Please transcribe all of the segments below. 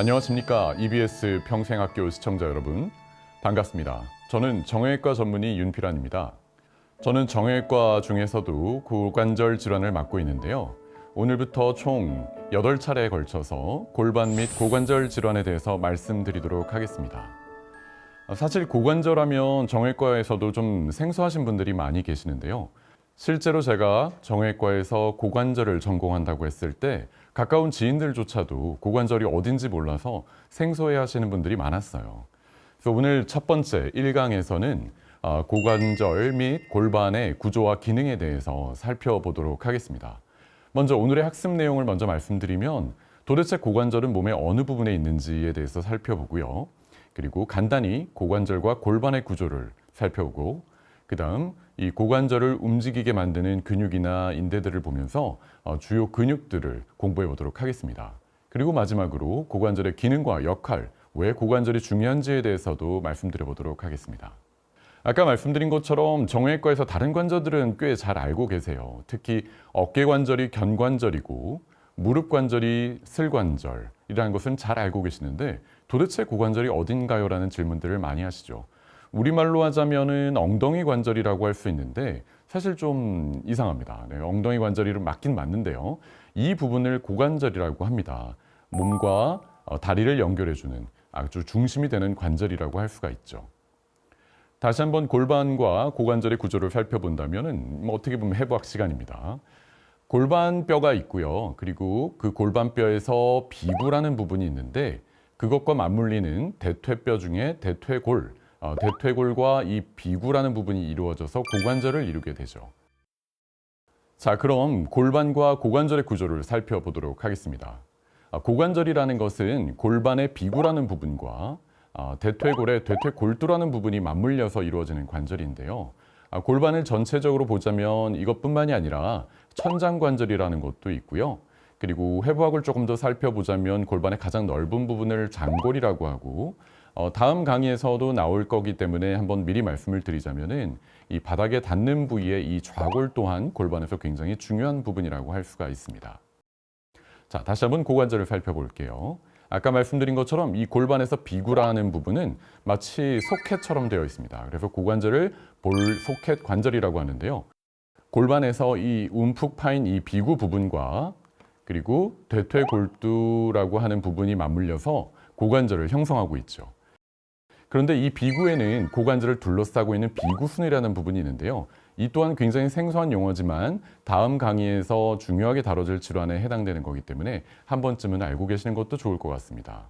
안녕하십니까. EBS 평생학교 시청자 여러분. 반갑습니다. 저는 정형외과 전문의 윤필환입니다. 저는 정형외과 중에서도 고관절 질환을 맡고 있는데요. 오늘부터 총 8차례에 걸쳐서 골반 및 고관절 질환에 대해서 말씀드리도록 하겠습니다. 사실 고관절하면 정형외과에서도 좀 생소하신 분들이 많이 계시는데요. 실제로 제가 정형외과에서 고관절을 전공한다고 했을 때 가까운 지인들조차도 고관절이 어딘지 몰라서 생소해 하시는 분들이 많았어요. 그래서 오늘 첫 번째 1강에서는 고관절 및 골반의 구조와 기능에 대해서 살펴보도록 하겠습니다. 먼저 오늘의 학습 내용을 먼저 말씀드리면 도대체 고관절은 몸의 어느 부분에 있는지에 대해서 살펴보고요. 그리고 간단히 고관절과 골반의 구조를 살펴보고 그 다음 이 고관절을 움직이게 만드는 근육이나 인대들을 보면서 주요 근육들을 공부해 보도록 하겠습니다. 그리고 마지막으로 고관절의 기능과 역할, 왜 고관절이 중요한지에 대해서도 말씀드려 보도록 하겠습니다. 아까 말씀드린 것처럼 정형외과에서 다른 관절들은 꽤 잘 알고 계세요. 특히 어깨 관절이 견관절이고 무릎 관절이 슬관절이라는 것은 잘 알고 계시는데 도대체 고관절이 어딘가요? 라는 질문들을 많이 하시죠. 우리말로 하자면은 엉덩이 관절이라고 할 수 있는데 사실 좀 이상합니다. 네, 엉덩이 관절이 맞긴 맞는데요. 이 부분을 고관절이라고 합니다. 몸과 다리를 연결해주는 아주 중심이 되는 관절이라고 할 수가 있죠. 다시 한번 골반과 고관절의 구조를 살펴본다면은 어떻게 보면 해부학 시간입니다. 골반뼈가 있고요. 그리고 그 골반뼈에서 비구라는 부분이 있는데 그것과 맞물리는 대퇴뼈 중에 대퇴골, 대퇴골과 이 비구라는 부분이 이루어져서 고관절을 이루게 되죠. 자, 그럼 골반과 고관절의 구조를 살펴보도록 하겠습니다. 고관절이라는 것은 골반의 비구라는 부분과 대퇴골의 대퇴골두라는 부분이 맞물려서 이루어지는 관절인데요. 골반을 전체적으로 보자면 이것뿐만이 아니라 천장관절이라는 것도 있고요. 그리고 해부학을 조금 더 살펴보자면 골반의 가장 넓은 부분을 장골이라고 하고 다음 강의에서도 나올 거기 때문에 한번 미리 말씀을 드리자면은 이 바닥에 닿는 부위의 이 좌골 또한 골반에서 굉장히 중요한 부분이라고 할 수가 있습니다. 자, 다시 한번 고관절을 살펴볼게요. 아까 말씀드린 것처럼 이 골반에서 비구라는 부분은 마치 소켓처럼 되어 있습니다. 그래서 고관절을 볼소켓 관절이라고 하는데요. 골반에서 이 움푹 파인 이 비구 부분과 그리고 대퇴골두라고 하는 부분이 맞물려서 고관절을 형성하고 있죠. 그런데 이 비구에는 고관절을 둘러싸고 있는 비구순이라는 부분이 있는데요. 이 또한 굉장히 생소한 용어지만 다음 강의에서 중요하게 다뤄질 질환에 해당되는 거기 때문에 한 번쯤은 알고 계시는 것도 좋을 것 같습니다.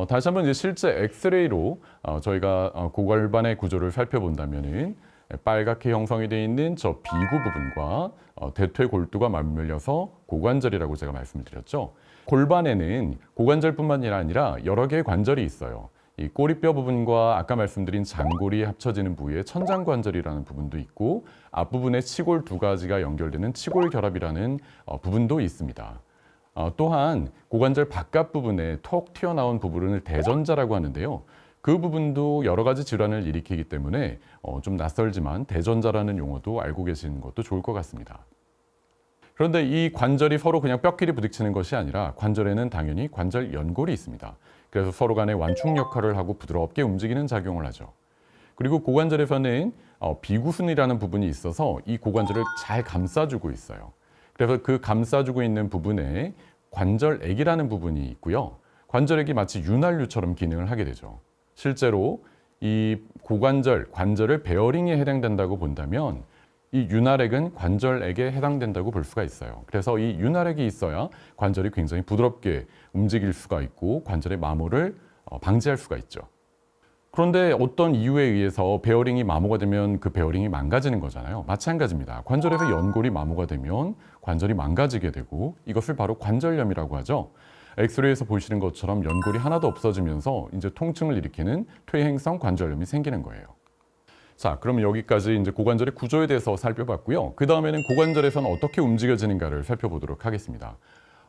다시 한번 이제 실제 엑스레이로 저희가 고골반의 구조를 살펴본다면은 빨갛게 형성이 되어 있는 저 비구 부분과 대퇴골두가 맞물려서 고관절이라고 제가 말씀을 드렸죠. 골반에는 고관절뿐만 아니라 여러 개의 관절이 있어요. 이 꼬리뼈 부분과 아까 말씀드린 장골이 합쳐지는 부위에 천장관절이라는 부분도 있고 앞부분에 치골 두 가지가 연결되는 치골결합이라는 부분도 있습니다. 또한 고관절 바깥 부분에 톡 튀어나온 부분을 대전자라고 하는데요. 그 부분도 여러 가지 질환을 일으키기 때문에 좀 낯설지만 대전자라는 용어도 알고 계시는 것도 좋을 것 같습니다. 그런데 이 관절이 서로 그냥 뼈끼리 부딪히는 것이 아니라 관절에는 당연히 관절 연골이 있습니다. 그래서 서로 간에 완충 역할을 하고 부드럽게 움직이는 작용을 하죠. 그리고 고관절에서는 비구순이라는 부분이 있어서 이 고관절을 잘 감싸주고 있어요. 그래서 그 감싸주고 있는 부분에 관절액이라는 부분이 있고요. 관절액이 마치 윤활유처럼 기능을 하게 되죠. 실제로 이 고관절, 관절을 베어링에 해당된다고 본다면 이 윤활액은 관절액에 해당된다고 볼 수가 있어요. 그래서 이 윤활액이 있어야 관절이 굉장히 부드럽게 움직일 수가 있고 관절의 마모를 방지할 수가 있죠. 그런데 어떤 이유에 의해서 베어링이 마모가 되면 그 베어링이 망가지는 거잖아요. 마찬가지입니다. 관절에서 연골이 마모가 되면 관절이 망가지게 되고 이것을 바로 관절염이라고 하죠. 엑스레이에서 보시는 것처럼 연골이 하나도 없어지면서 이제 통증을 일으키는 퇴행성 관절염이 생기는 거예요. 자, 그럼 여기까지 이제 고관절의 구조에 대해서 살펴봤고요. 그 다음에는 고관절에서는 어떻게 움직여지는가를 살펴보도록 하겠습니다.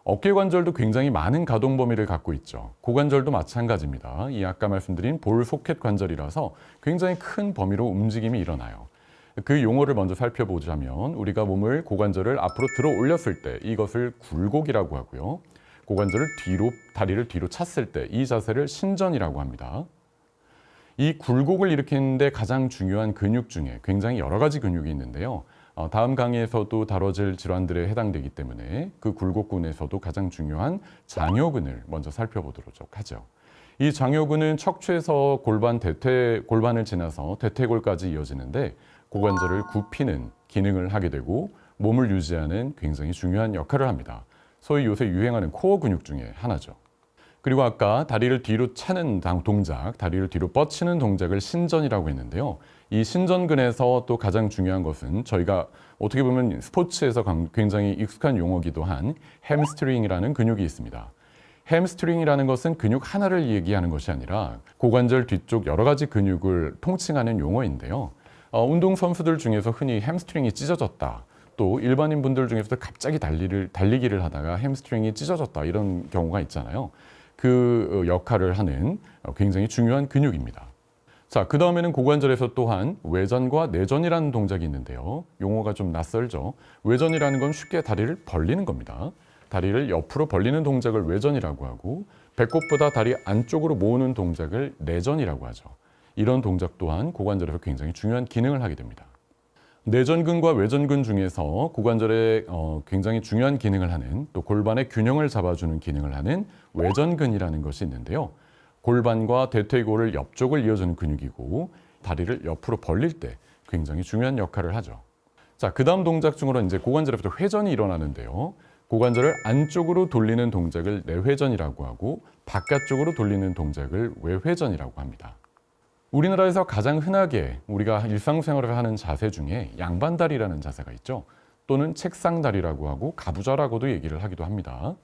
어깨관절도 굉장히 많은 가동 범위를 갖고 있죠. 고관절도 마찬가지입니다. 이 아까 말씀드린 볼소켓 관절이라서 굉장히 큰 범위로 움직임이 일어나요. 그 용어를 먼저 살펴보자면 우리가 몸을 고관절을 앞으로 들어 올렸을 때 이것을 굴곡이라고 하고요. 고관절을 뒤로, 다리를 뒤로 찼을 때 이 자세를 신전이라고 합니다. 이 굴곡을 일으키는데 가장 중요한 근육 중에 굉장히 여러 가지 근육이 있는데요. 다음 강의에서도 다뤄질 질환들에 해당되기 때문에 그 굴곡근에서도 가장 중요한 장요근을 먼저 살펴보도록 하죠. 이 장요근은 척추에서 골반을 지나서 대퇴골까지 이어지는데 고관절을 굽히는 기능을 하게 되고 몸을 유지하는 굉장히 중요한 역할을 합니다. 소위 요새 유행하는 코어 근육 중에 하나죠. 그리고 아까 다리를 뒤로 차는 동작, 다리를 뒤로 뻗치는 동작을 신전이라고 했는데요. 이 신전근에서 또 가장 중요한 것은 저희가 어떻게 보면 스포츠에서 굉장히 익숙한 용어기도 한 햄스트링이라는 근육이 있습니다. 햄스트링이라는 것은 근육 하나를 얘기하는 것이 아니라 고관절 뒤쪽 여러 가지 근육을 통칭하는 용어인데요. 운동선수들 중에서 흔히 햄스트링이 찢어졌다. 또 일반인 분들 중에서도 갑자기 달리기를 하다가 햄스트링이 찢어졌다 이런 경우가 있잖아요. 그 역할을 하는 굉장히 중요한 근육입니다. 자, 그 다음에는 고관절에서 또한 외전과 내전이라는 동작이 있는데요. 용어가 좀 낯설죠. 외전이라는 건 쉽게 다리를 벌리는 겁니다. 다리를 옆으로 벌리는 동작을 외전이라고 하고 배꼽보다 다리 안쪽으로 모으는 동작을 내전이라고 하죠. 이런 동작 또한 고관절에서 굉장히 중요한 기능을 하게 됩니다. 내전근과 외전근 중에서 고관절에 굉장히 중요한 기능을 하는 또 골반의 균형을 잡아주는 기능을 하는 외전근이라는 것이 있는데요. 골반과 대퇴골을 옆쪽을 이어주는 근육이고 다리를 옆으로 벌릴 때 굉장히 중요한 역할을 하죠. 자, 그 다음 동작 중으로 이제 고관절에부터 회전이 일어나는데요. 고관절을 안쪽으로 돌리는 동작을 내회전이라고 하고 바깥쪽으로 돌리는 동작을 외회전이라고 합니다. 우리나라에서 가장 흔하게 우리가 일상생활을 하는 자세 중에 양반다리라는 자세가 있죠. 또는 책상다리라고 하고 가부좌라고도 얘기를 하기도 합니다.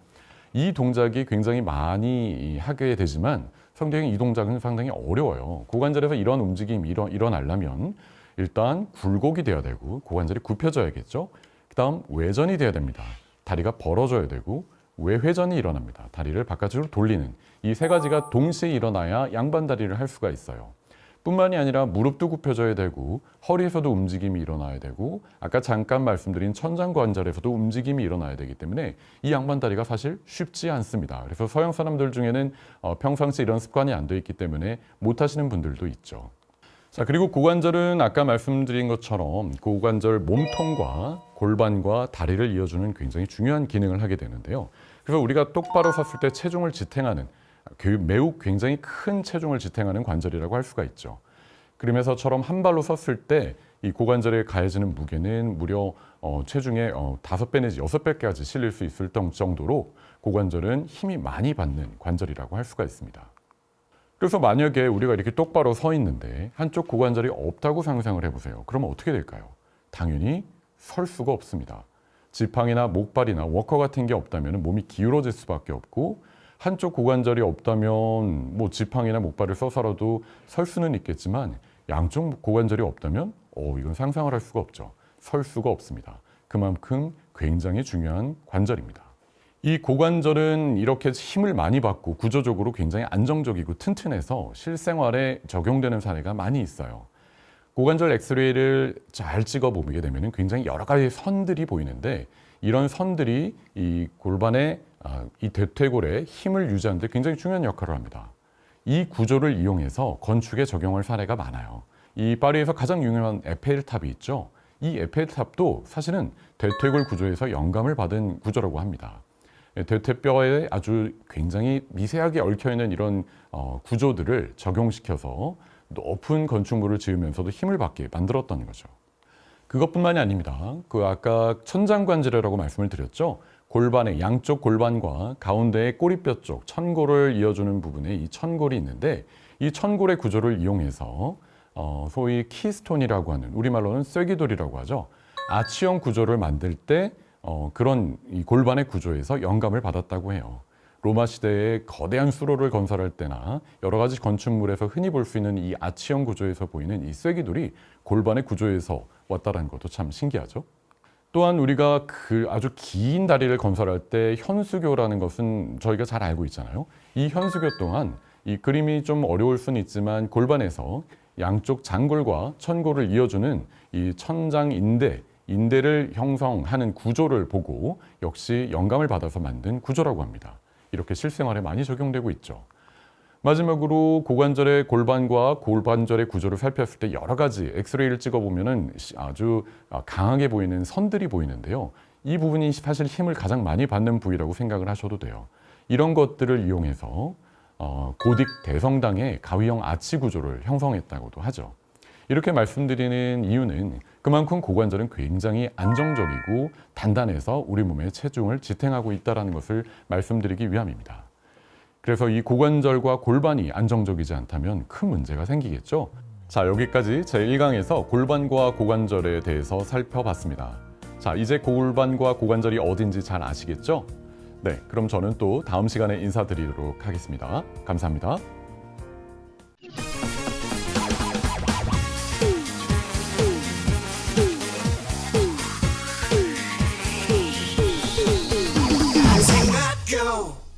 이 동작이 굉장히 많이 하게 되지만 상당히 이 동작은 상당히 어려워요. 고관절에서 이런 움직임이 일어나려면 일단 굴곡이 돼야 되고 고관절이 굽혀져야겠죠. 그 다음 외전이 돼야 됩니다. 다리가 벌어져야 되고 외회전이 일어납니다. 다리를 바깥으로 돌리는 이 세 가지가 동시에 일어나야 양반다리를 할 수가 있어요. 뿐만이 아니라 무릎도 굽혀져야 되고 허리에서도 움직임이 일어나야 되고 아까 잠깐 말씀드린 천장관절에서도 움직임이 일어나야 되기 때문에 이 양반다리가 사실 쉽지 않습니다. 그래서 서양 사람들 중에는 평상시 이런 습관이 안 돼 있기 때문에 못하시는 분들도 있죠. 자, 그리고 고관절은 아까 말씀드린 것처럼 고관절 몸통과 골반과 다리를 이어주는 굉장히 중요한 기능을 하게 되는데요. 그래서 우리가 똑바로 섰을 때 체중을 지탱하는 매우 굉장히 큰 체중을 지탱하는 관절이라고 할 수가 있죠. 그러면서처럼 한 발로 섰을 때 이 고관절에 가해지는 무게는 무려 체중의 5배 내지 6배까지 실릴 수 있을 정도로 고관절은 힘이 많이 받는 관절이라고 할 수가 있습니다. 그래서 만약에 우리가 이렇게 똑바로 서 있는데 한쪽 고관절이 없다고 상상을 해보세요. 그러면 어떻게 될까요? 당연히 설 수가 없습니다. 지팡이나 목발이나 워커 같은 게 없다면 몸이 기울어질 수밖에 없고 한쪽 고관절이 없다면 뭐 지팡이나 목발을 써서라도 설 수는 있겠지만 양쪽 고관절이 없다면 이건 상상을 할 수가 없죠. 설 수가 없습니다. 그만큼 굉장히 중요한 관절입니다. 이 고관절은 이렇게 힘을 많이 받고 구조적으로 굉장히 안정적이고 튼튼해서 실생활에 적용되는 사례가 많이 있어요. 고관절 엑스레이를 잘 찍어보게 되면 굉장히 여러 가지 선들이 보이는데 이런 선들이 이 골반의 이 대퇴골의 힘을 유지하는 데 굉장히 중요한 역할을 합니다. 이 구조를 이용해서 건축에 적용할 사례가 많아요. 이 파리에서 가장 유명한 에펠탑이 있죠. 이 에펠탑도 사실은 대퇴골 구조에서 영감을 받은 구조라고 합니다. 대퇴뼈에 아주 굉장히 미세하게 얽혀있는 이런 구조들을 적용시켜서 높은 건축물을 지으면서도 힘을 받게 만들었던 거죠. 그것뿐만이 아닙니다. 아까 천장관절이라고 말씀을 드렸죠. 골반의 양쪽 골반과 가운데의 꼬리뼈 쪽 천골을 이어주는 부분에 이 천골이 있는데 이 천골의 구조를 이용해서 소위 키스톤이라고 하는 우리말로는 쐐기돌이라고 하죠. 아치형 구조를 만들 때 그런 이 골반의 구조에서 영감을 받았다고 해요. 로마 시대에 거대한 수로를 건설할 때나 여러 가지 건축물에서 흔히 볼 수 있는 이 아치형 구조에서 보이는 이 쐐기돌이 골반의 구조에서 왔다는 것도 참 신기하죠. 또한 우리가 아주 긴 다리를 건설할 때 현수교라는 것은 저희가 잘 알고 있잖아요. 이 현수교 또한 이 그림이 좀 어려울 수는 있지만 골반에서 양쪽 장골과 천골을 이어주는 이 천장 인대를 형성하는 구조를 보고 역시 영감을 받아서 만든 구조라고 합니다. 이렇게 실생활에 많이 적용되고 있죠. 마지막으로 고관절의 골반과 골반절의 구조를 살폈을 때 여러 가지 엑스레이를 찍어보면 아주 강하게 보이는 선들이 보이는데요. 이 부분이 사실 힘을 가장 많이 받는 부위라고 생각을 하셔도 돼요. 이런 것들을 이용해서 고딕 대성당의 가위형 아치 구조를 형성했다고도 하죠. 이렇게 말씀드리는 이유는 그만큼 고관절은 굉장히 안정적이고 단단해서 우리 몸의 체중을 지탱하고 있다는 것을 말씀드리기 위함입니다. 그래서 이 고관절과 골반이 안정적이지 않다면 큰 문제가 생기겠죠. 자, 여기까지 제1강에서 골반과 고관절에 대해서 살펴봤습니다. 자, 이제 골반과 고관절이 어딘지 잘 아시겠죠? 네, 그럼 저는 또 다음 시간에 인사드리도록 하겠습니다. 감사합니다. Go!